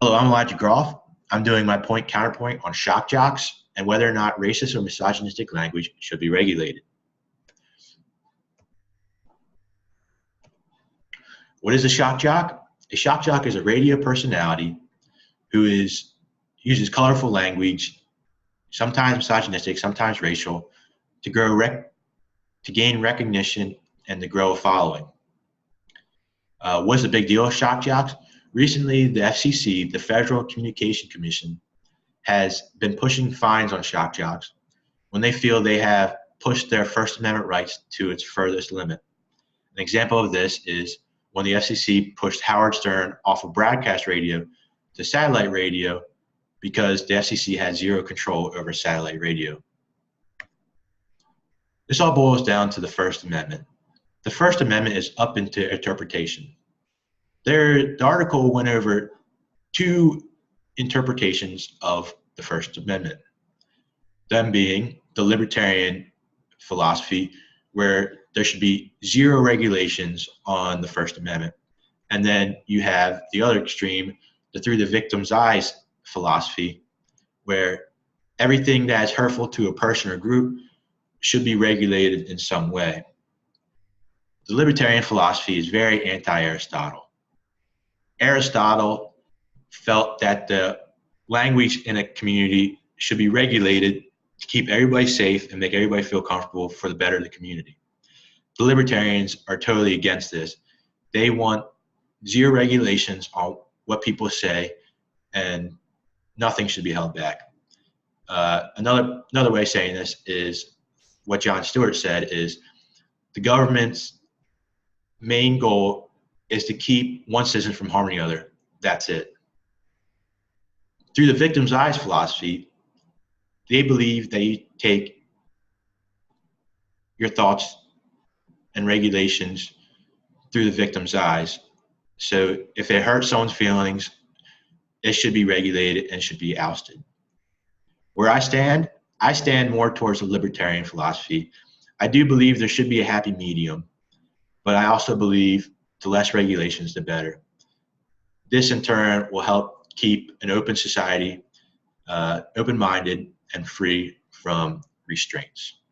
Hello, I'm Elijah Groff. I'm doing my point counterpoint on shock jocks and whether or not racist or misogynistic language should be regulated. What is a shock jock? A shock jock is a radio personality who uses colorful language, sometimes misogynistic, sometimes racial, to gain recognition and to grow a following. What's the big deal with shock jocks? Recently, the FCC, the Federal Communication Commission, has been pushing fines on shock jocks when they feel they have pushed their First Amendment rights to its furthest limit. An example of this is when the FCC pushed Howard Stern off of broadcast radio to satellite radio because the FCC had zero control over satellite radio. This all boils down to the First Amendment. The First Amendment is up into interpretation. The article went over two interpretations of the First Amendment, them being the libertarian philosophy, where there should be zero regulations on the First Amendment. And then you have the other extreme, the through the victim's eyes philosophy, where everything that is hurtful to a person or group should be regulated in some way. The libertarian philosophy is very anti-Aristotle. Aristotle felt that the language in a community should be regulated to keep everybody safe and make everybody feel comfortable for the better of the community. The libertarians are totally against this. They want zero regulations on what people say, and nothing should be held back. Another way of saying this is what Jon Stewart said is the government's main goal is to keep one citizen from harming the other. That's it. Through the victim's eyes philosophy, they believe that you take your thoughts and regulations through the victim's eyes. So if it hurts someone's feelings, it should be regulated and should be ousted. Where I stand more towards the libertarian philosophy. I do believe there should be a happy medium, but I also believe the less regulations, the better. This in turn will help keep an open society, open-minded and free from restraints.